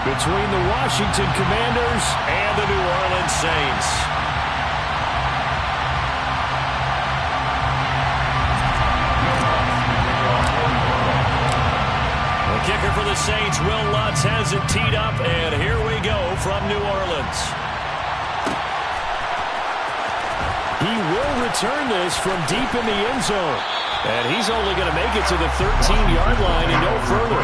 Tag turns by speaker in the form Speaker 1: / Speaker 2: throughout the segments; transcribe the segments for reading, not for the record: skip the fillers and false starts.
Speaker 1: between the Washington Commanders and the New Orleans Saints. The kicker for the Saints, Will Lutz, has it teed up, and here we go from New Orleans. He will return this from deep in the end zone. And he's only going to make it to the 13-yard line and no further.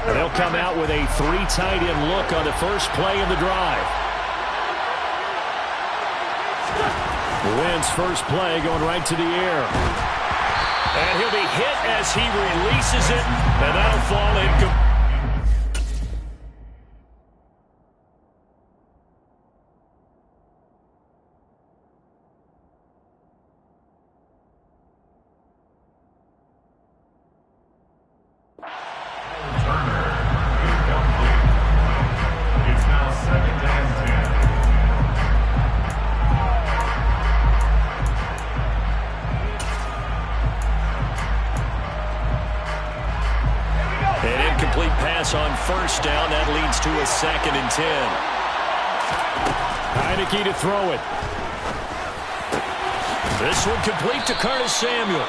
Speaker 1: And they'll come out with a 3 tight end look on the first play of the drive. Wynn's first play going right to the air. And he'll be hit as he releases it, and that'll fall incomplete.
Speaker 2: It's now 2nd and 10.
Speaker 1: An incomplete pass on first down. That leads to a 2nd and 10. Heineke to throw it. This one complete to Curtis Samuel.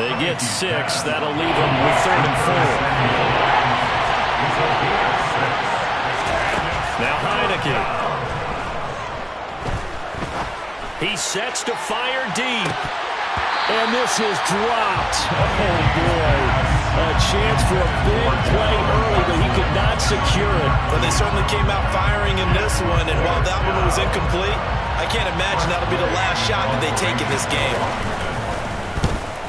Speaker 1: They get 6. That'll leave them with 3rd and 4. Now Heineke. He sets to fire deep. And this is dropped. Oh, boy. A chance for a big play early, but he could not secure it.
Speaker 3: But they certainly came out firing in this one, and while that one was incomplete, I can't imagine that'll be the last shot that they take in this game.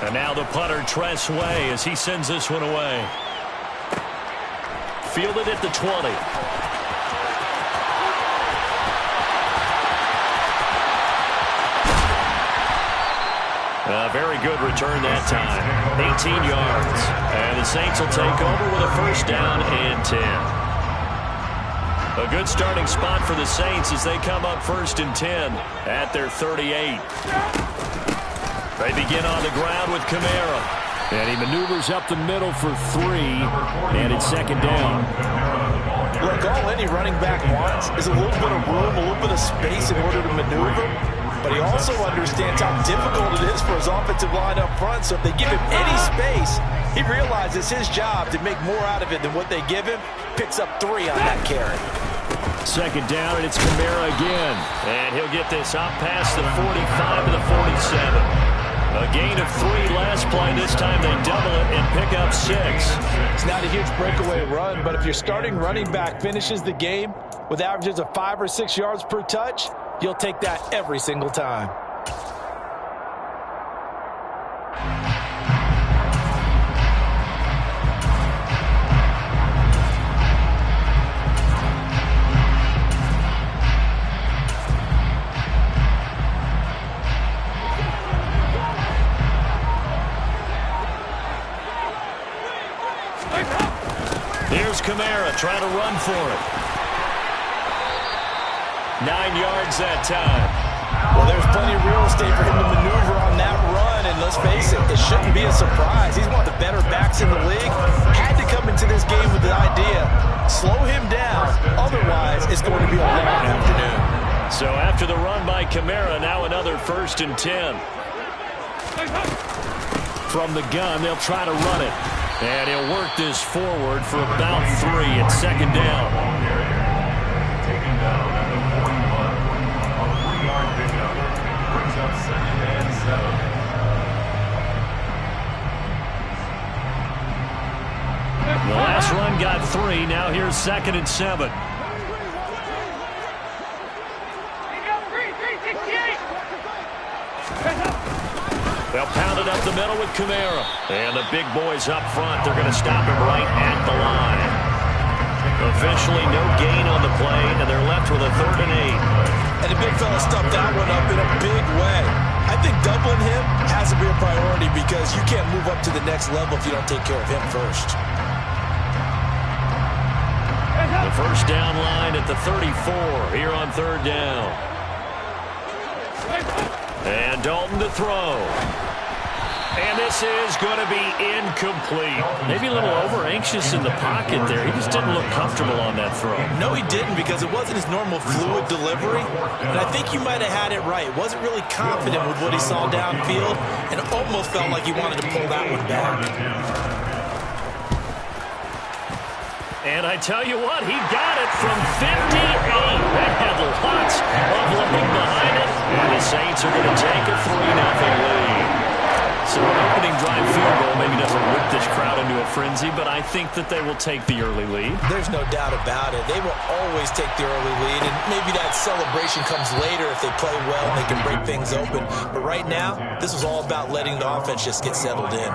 Speaker 1: And now the punter, Tress Way, as he sends this one away. Fielded at the 20. A very good return that time. 18 yards. And the Saints will take over with a first down and 10. A good starting spot for the Saints as they come up 1st and 10 at their 38. They begin on the ground with Kamara. And he maneuvers up the middle for 3. And it's 2nd down.
Speaker 3: Look, all any running back wants is a little bit of room, a little bit of space in order to maneuver. But he also understands how difficult it is for his offensive line up front. So if they give him any space, he realizes his job to make more out of it than what they give him. Picks up 3 on that carry.
Speaker 1: 2nd down, and it's Kamara again. And he'll get this up past the 45 to the 47. A gain of 3 last play. This time they double it and pick up 6.
Speaker 3: It's not a huge breakaway run, but if your starting running back finishes the game with averages of 5 or 6 yards per touch, you'll take that every single time.
Speaker 1: Here's Kamara trying to run for it. 9 yards that time.
Speaker 3: Well, there's plenty of real estate for him to maneuver on that run, and let's face it, it shouldn't be a surprise. He's one of the better backs in the league. Had to come into this game with the idea, slow him down, otherwise it's going to be a long afternoon.
Speaker 1: So after the run by Kamara, now another 1st and 10. From the gun, they'll try to run it. And he'll work this forward for about 3 at 2nd down.
Speaker 2: Taken down at the 41 on a 3-yard pickup. Brings up 2nd and 7.
Speaker 1: The last run got 3. Now here's 2nd and 7. They'll pound it up the middle with Kamara. And the big boys up front, they're going to stop him right at the line. Officially no gain on the play, and they're left with a 3rd and 8.
Speaker 3: And the big fella stuffed that one up in a big way. I think doubling him has to be a priority because you can't move up to the next level if you don't take care of him first.
Speaker 1: First down line at the 34 here on third down. And Dalton to throw. And this is going to be incomplete. Maybe a little over-anxious in the pocket there. He just didn't look comfortable on that throw.
Speaker 3: No, he didn't, because it wasn't his normal fluid delivery. And I think you might have had it right. Wasn't really confident with what he saw downfield, and almost felt like he wanted to pull that one back.
Speaker 1: And I tell you what, he got it from 58. That had lots of looking behind it. And the Saints are going to take a 3-0 lead. So an opening drive field goal maybe doesn't whip this crowd into a frenzy, but I think that they will take the early lead.
Speaker 3: There's no doubt about it. They will always take the early lead, and maybe that celebration comes later if they play well and they can break things open. But right now, this is all about letting the offense just get settled in.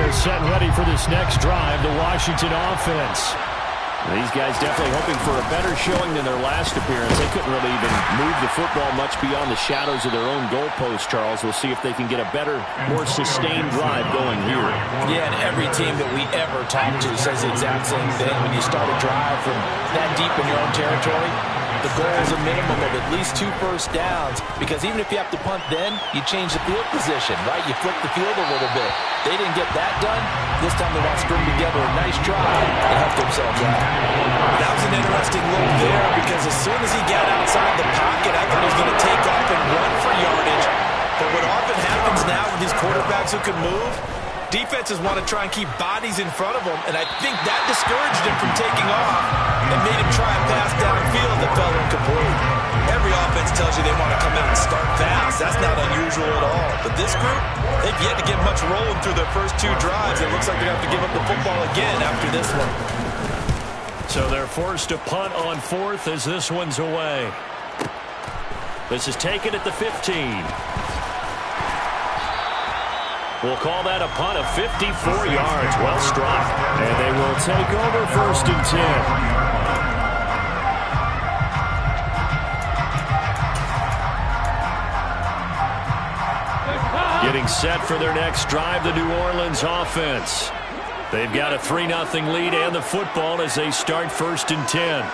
Speaker 1: Set and ready for this next drive, the Washington offense. These guys definitely hoping for a better showing than their last appearance. They couldn't really even move the football much beyond the shadows of their own goalpost, Charles. We'll see if they can get a better, more sustained drive going here.
Speaker 3: Yeah, and every team that we ever talk to says the exact same thing. When you start a drive from that deep in your own territory, the goal is a minimum of at least 2 first downs, because even if you have to punt then, you change the field position, right? You flip the field a little bit. They didn't get that done. This time they want to string together a nice drive and help themselves out. That was an interesting look there, because as soon as he got outside the pocket, I thought he was going to take off and run for yardage. But what often happens now with these quarterbacks who can move, defenses want to try and keep bodies in front of them, and I think that discouraged him from taking off and made him try and pass downfield that fell incomplete. Every offense tells you they want to come out and start fast. That's not unusual at all. But this group, they've yet to get much rolling through their first 2 drives. It looks like they're going to have to give up the football again after this one.
Speaker 1: So they're forced to punt on 4th as this one's away. This is taken at the 15. We'll call that a punt of 54 yards. Well struck. And they will take over 1st and 10. Getting set for their next drive, the New Orleans offense. They've got a 3-0 lead and the football as they start 1st and 10.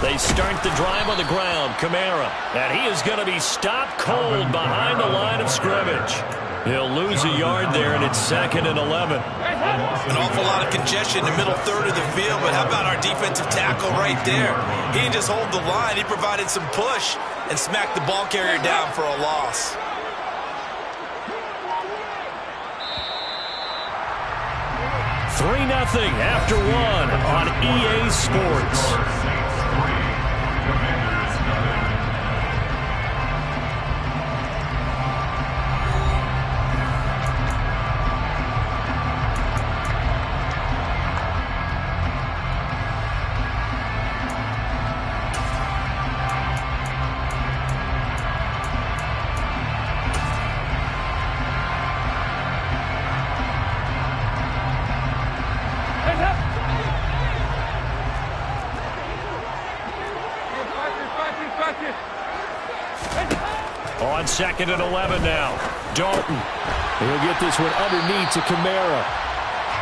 Speaker 1: They start the drive on the ground. Kamara, and he is going to be stopped cold behind the line of scrimmage. He'll lose a yard there, and it's 2nd and 11.
Speaker 3: An awful lot of congestion in the middle third of the field, but how about our defensive tackle right there? He didn't just hold the line. He provided some push and smacked the ball carrier down for a loss.
Speaker 1: $3-0 after 1 on EA Sports. On 2nd and 11 now. Dalton. He'll get this one underneath to Kamara.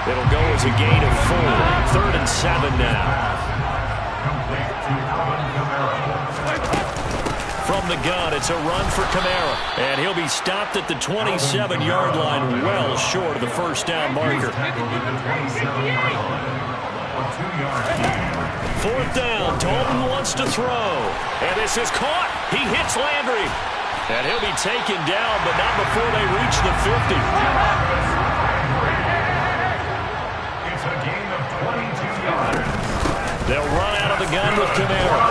Speaker 1: It'll go as a gain of 4. 3rd and 7 now. From the gun, it's a run for Kamara. And he'll be stopped at the 27-yard line, well short of the first down marker. 4th down. Dalton wants to throw. And this is caught. He hits Landry. And he'll be taken down, but not before they reach the 50.
Speaker 2: It's a gain of 22 yards.
Speaker 1: They'll run out of the gun with Kamara.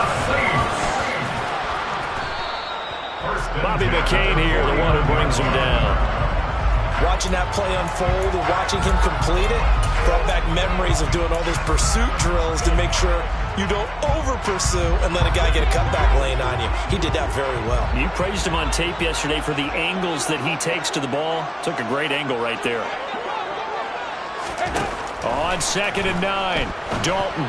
Speaker 1: Bobby McCain here, the one who brings him down.
Speaker 3: Watching that play unfold and watching him complete it brought back memories of doing all those pursuit drills to make sure you don't over-pursue and let a guy get a cutback lane on you. He did that very well.
Speaker 1: You praised him on tape yesterday for the angles that he takes to the ball. Took a great angle right there. On 2nd and 9, Dalton.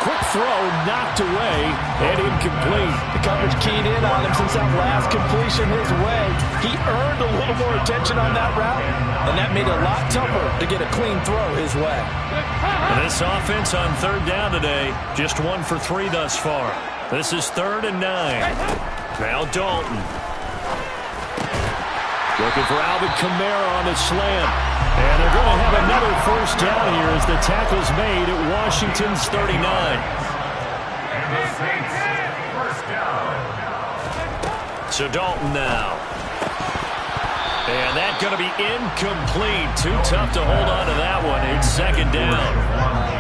Speaker 1: Quick throw, knocked away, and incomplete.
Speaker 3: The coverage keyed in on him since that last completion his way. He earned a little more attention on that route, and that made it a lot tougher to get a clean throw his way.
Speaker 1: And this offense on 3rd down today, just 1 for 3 thus far. This is 3rd and 9. Now Dalton. Looking for Alvin Kamara on the slant. And they're going to have another 1st down here as the tackle's made at Washington's 39.
Speaker 2: And the Saints, 1st down.
Speaker 1: So Dalton now. And that's going to be incomplete. Too tough to hold on to that one. It's 2nd down.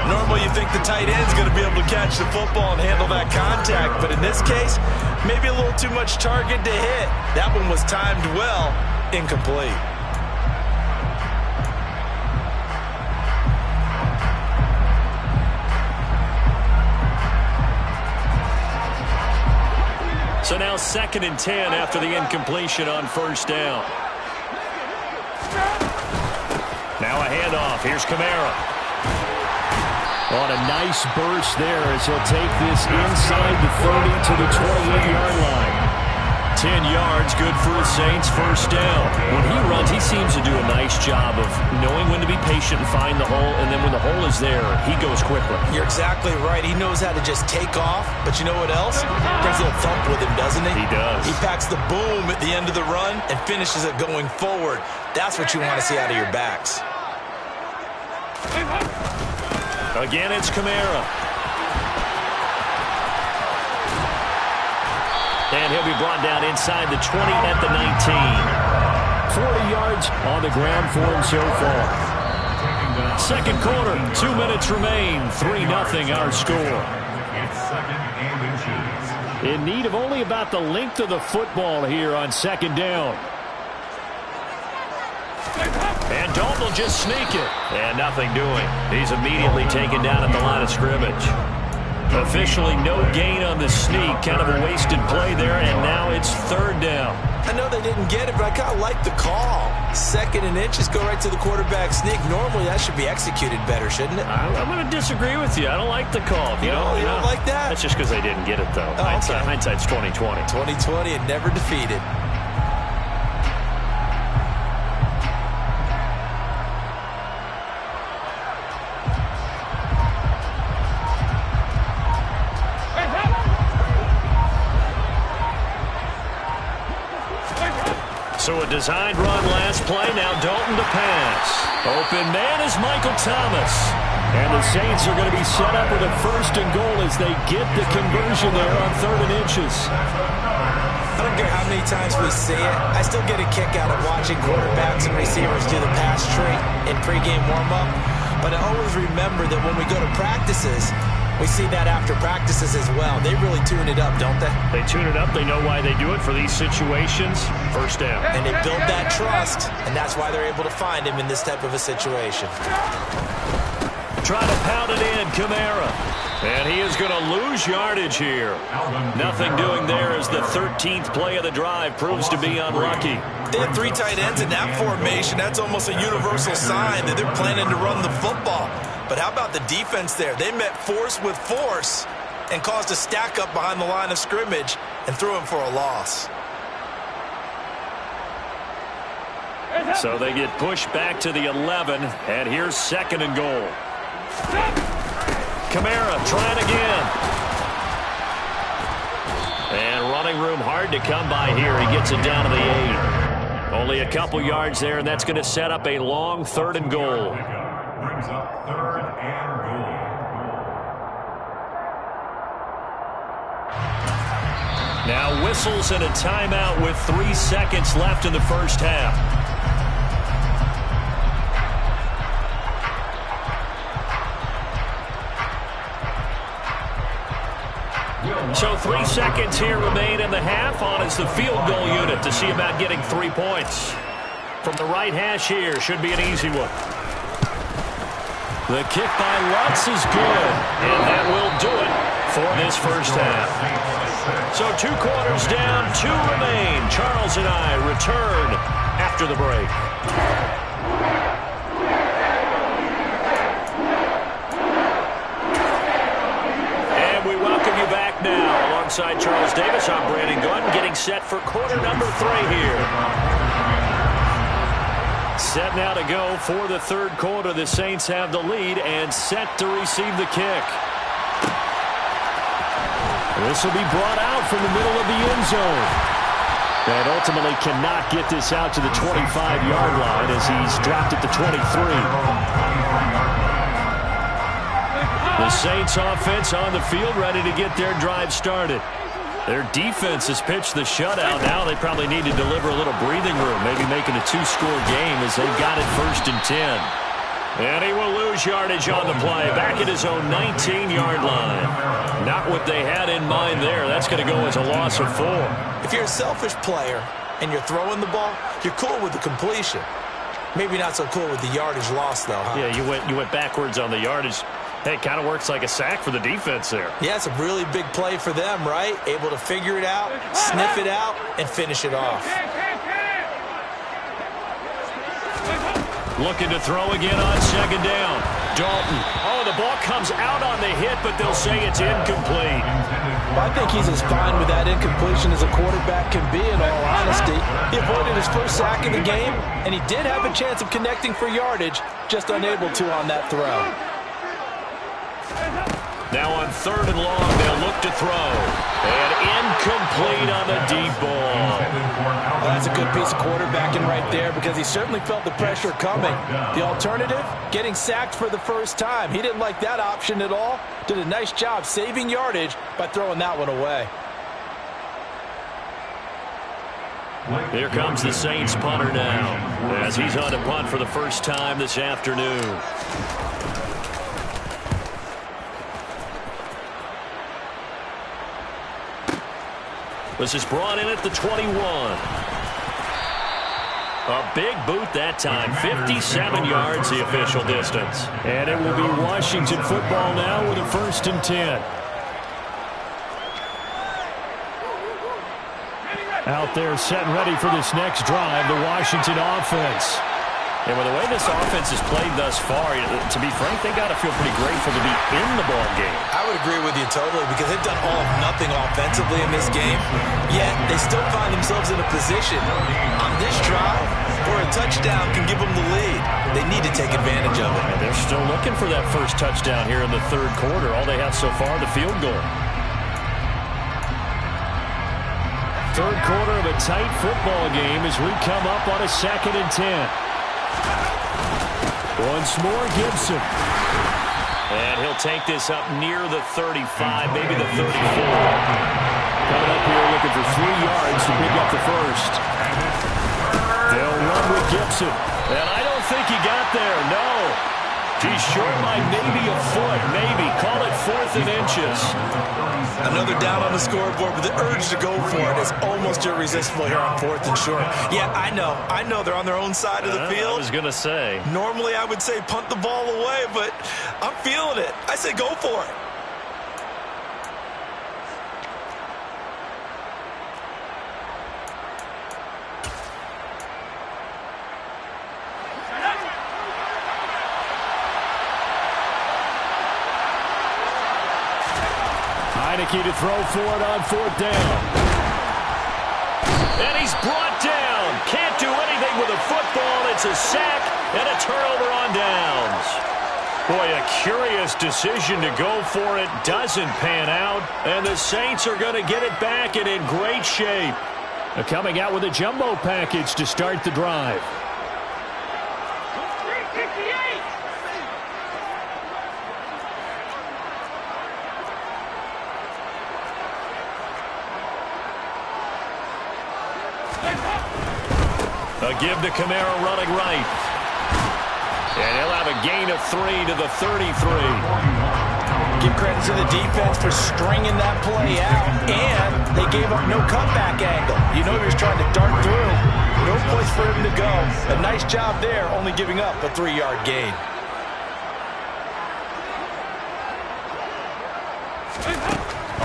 Speaker 3: Normally you think the tight end's going to be able to catch the football and handle that contact, but in this case, maybe a little too much target to hit. That one was timed well, incomplete.
Speaker 1: So now 2nd and 10 after the incompletion on 1st down. Now a handoff. Here's Kamara. On a nice burst there as he'll take this inside the 30 to the 28-yard line. 10 yards, good for the Saints, 1st down. When he runs, he seems to do a nice job of knowing when to be patient and find the hole, and then when the hole is there, he goes quickly.
Speaker 3: You're exactly right. He knows how to just take off, but you know what else? Brings a little thump with him, doesn't he?
Speaker 1: He does.
Speaker 3: He packs the boom at the end of the run and finishes it going forward. That's what you want to see out of your backs.
Speaker 1: Again, it's Kamara. And he'll be brought down inside the 20 at the 19. 40 yards on the ground for him so far. 2nd quarter, 2 minutes remain. 3-0 our score.
Speaker 2: It's 2nd and inches.
Speaker 1: In need of only about the length of the football here on 2nd down. And Dalton will just sneak it. And nothing doing. He's immediately taken down at the line of scrimmage. Officially no gain on the sneak. Kind of a wasted play there, and now it's 3rd down.
Speaker 3: I know they didn't get it, but I kind of like the call. 2nd and inches, go right to the quarterback sneak. Normally that should be executed better, shouldn't it?
Speaker 1: I'm going to disagree with you. I don't like the call.
Speaker 3: You don't like that?
Speaker 1: That's just because they didn't get it, though.
Speaker 3: Oh, okay.
Speaker 1: Hindsight's 20/20.
Speaker 3: 20/20 and never defeated.
Speaker 1: So a designed run last play. Now Dalton to pass. Open man is Michael Thomas. And the Saints are going to be set up with a 1st and goal as they get the conversion there on 3rd and inches.
Speaker 3: I don't care how many times we see it. I still get a kick out of watching quarterbacks and receivers do the pass tree in pregame warm-up. But I always remember that when we go to practices, we see that after practices as well. They really tune it up, don't they?
Speaker 1: They tune it up. They know why they do it for these situations. 1st down.
Speaker 3: And they build that trust, and that's why they're able to find him in this type of a situation.
Speaker 1: Trying to pound it in, Kamara. And he is going to lose yardage here. Nothing doing there as the 13th play of the drive proves to be unlucky.
Speaker 3: They have 3 tight ends in that formation. That's almost a universal sign that they're planning to run the football. But how about the defense there? They met force with force and caused a stack up behind the line of scrimmage and threw him for a loss.
Speaker 1: So they get pushed back to the 11, and here's 2nd and goal. Kamara trying again. And running room hard to come by here. He gets it down to the 8. Only a couple yards there, and that's going to set up a long 3rd and goal.
Speaker 2: Brings up 3rd and goal.
Speaker 1: Now whistles and a timeout with 3 seconds left in the 1st half. So 3 seconds here remain in the half. On is the field goal unit to see about getting 3 points. From the right hash here, should be an easy one. The kick by Lutz is good, and that will do it for this 1st half. So 2 quarters down, 2 remain. Charles and I return after the break. Davis, I'm Brandon Gunn, getting set for quarter number 3 here. Set now to go for the third quarter. The Saints have the lead and set to receive the kick. This will be brought out from the middle of the end zone. And ultimately cannot get this out to the 25-yard line as he's dropped at the 23. The Saints offense on the field ready to get their drive started. Their defense has pitched the shutout. Now they probably need to deliver a little breathing room, maybe making a 2-score game as they've got it 1st and 10. And he will lose yardage on the play, back at his own 19-yard line. Not what they had in mind there. That's going to go as a loss of 4.
Speaker 3: If you're a selfish player and you're throwing the ball, you're cool with the completion. Maybe not so cool with the yardage loss, though, huh?
Speaker 1: Yeah, you went backwards on the yardage. Hey, it kind of works like a sack for the defense there.
Speaker 3: Yeah, it's a really big play for them, right? Able to figure it out, sniff it out, and finish it off.
Speaker 1: Looking to throw again on 2nd down. Dalton. Oh, the ball comes out on the hit, but they'll say it's incomplete.
Speaker 3: Well, I think he's as fine with that incompletion as a quarterback can be, in all honesty. He avoided his first sack of the game, and he did have a chance of connecting for yardage, just unable to on that throw.
Speaker 1: Now on 3rd and long, they'll look to throw. And incomplete on the deep ball.
Speaker 3: Well, that's a good piece of quarterbacking right there because he certainly felt the pressure coming. The alternative, getting sacked for the first time. He didn't like that option at all. Did a nice job saving yardage by throwing that one away.
Speaker 1: Here comes the Saints punter now as he's on to punt for the first time this afternoon. This is brought in at the 21. A big boot that time. 57 yards the official distance. And it will be Washington football now with a 1st and 10. Out there set and ready for this next drive, the Washington offense. And with the way this offense has played thus far, to be frank, they got to feel pretty grateful to be in the ball game.
Speaker 3: I would agree with you totally because they've done all of nothing offensively in this game, yet they still find themselves in a position on this drive where a touchdown can give them the lead. They need to take advantage of it.
Speaker 1: And they're still looking for that first touchdown here in the 3rd quarter. All they have so far, the field goal. 3rd quarter of a tight football game as we come up on a 2nd and 10. Once more, Gibson. And he'll take this up near the 35, maybe the 34. Coming up here looking for 3 yards to pick up the first. They'll run with Gibson. And I don't think he got there, no. He's short by maybe a foot, maybe. Call it 4th and inches.
Speaker 3: Another down on the scoreboard, but the urge to go for it is almost irresistible here on 4th and short. Yeah, I know they're on their own side of the field.
Speaker 1: I was going to say.
Speaker 3: Normally I would say punt the ball away, but I'm feeling it. I say go for it.
Speaker 1: Heineke to throw for it on 4th down. And he's brought down. Can't do anything with a football. It's a sack and a turnover on downs. Boy, a curious decision to go for it. Doesn't pan out. And the Saints are going to get it back and in great shape. They're coming out with a jumbo package to start the drive. A give to Kamara running right. And he'll have a gain of 3 to the 33.
Speaker 3: Give credit to the defense for stringing that play out, and they gave up no cutback angle. You know he was trying to dart through. No place for him to go. A nice job there, only giving up a 3-yard gain.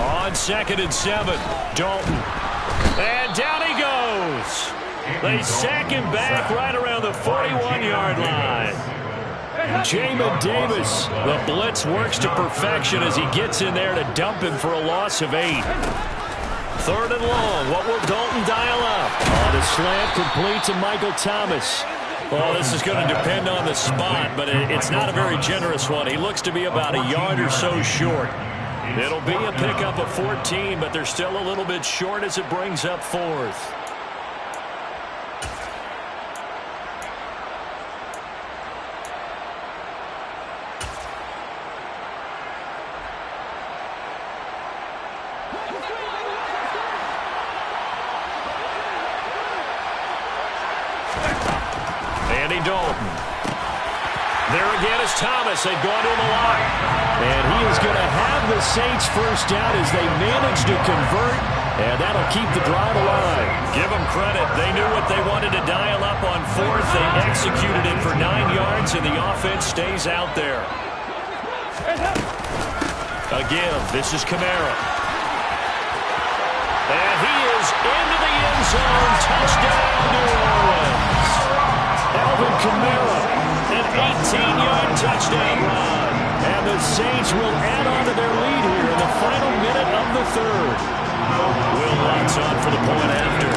Speaker 1: On 2nd and 7, Dalton. And down he goes. They sack him back right around the 41-yard line. Jamin Davis, the blitz works to perfection as he gets in there to dump him for a loss of 8. 3rd and long. What will Dalton dial up? On a slant, complete to Michael Thomas. Well, this is going to depend on the spot, but it's not a very generous one. He looks to be about a yard or so short. It'll be a pickup of 14, but they're still a little bit short as it brings up 4th. Dalton. There again is Thomas. They've gone to him a lot. And he is going to have the Saints first down as they manage to convert. And that'll keep the drive alive. Give them credit. They knew what they wanted to dial up on 4th. They executed it for 9 yards, and the offense stays out there. Again, this is Kamara. And he is into the end zone. Touchdown, New Orleans. Alvin Kamara, an 18-yard touchdown run. And the Saints will add on to their lead here in the final minute of the 3rd. Will Lutz on for the point after.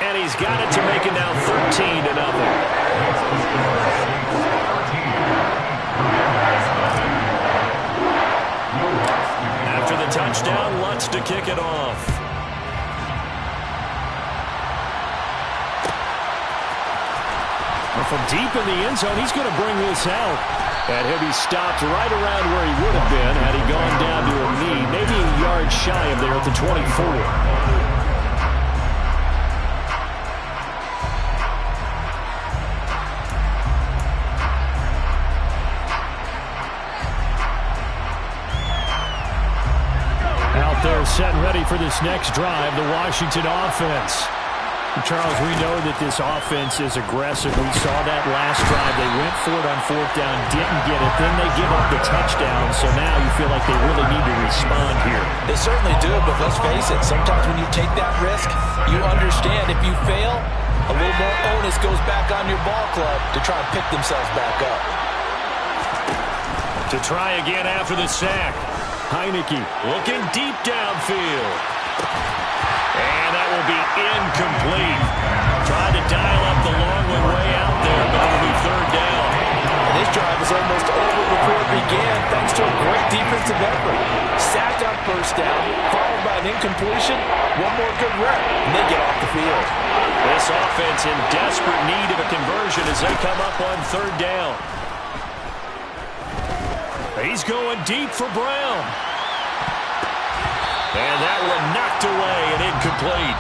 Speaker 1: And he's got it to make it now 13-0. After the touchdown, Lutz to kick it off. From deep in the end zone, he's going to bring this out. And he'll be stopped right around where he would have been had he gone down to a knee, maybe a yard shy of there at the 24. Out there set and ready for this next drive, the Washington offense. Charles, we know that this offense is aggressive. We saw that last drive. They went for it on 4th down, didn't get it. Then they give up the touchdown. So now you feel like they really need to respond here.
Speaker 3: They certainly do, but let's face it. Sometimes when you take that risk, you understand if you fail, a little more onus goes back on your ball club to try and pick themselves back up.
Speaker 1: To try again after the sack. Heineke looking deep downfield. And that will be incomplete. Trying to dial up the long one way out there, but it'll be 3rd down.
Speaker 3: And this drive is almost over before it began, thanks to a great defensive effort. Sacked on 1st down, followed by an incompletion, one more good rep, and they get off the field.
Speaker 1: This offense in desperate need of a conversion as they come up on 3rd down. He's going deep for Brown. And that one knocked away and incomplete.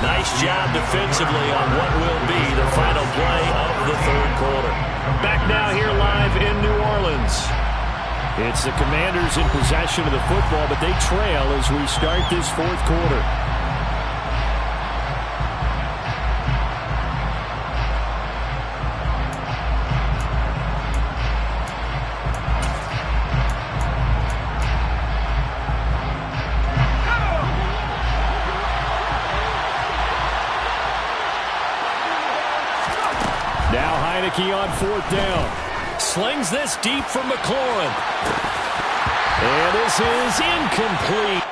Speaker 1: Nice job defensively on what will be the final play of the 3rd quarter. Back now here live in New Orleans. It's the Commanders in possession of the football, but they trail as we start this 4th quarter. Now Heineke on 4th down. Slings this deep from McLaurin. And this is incomplete.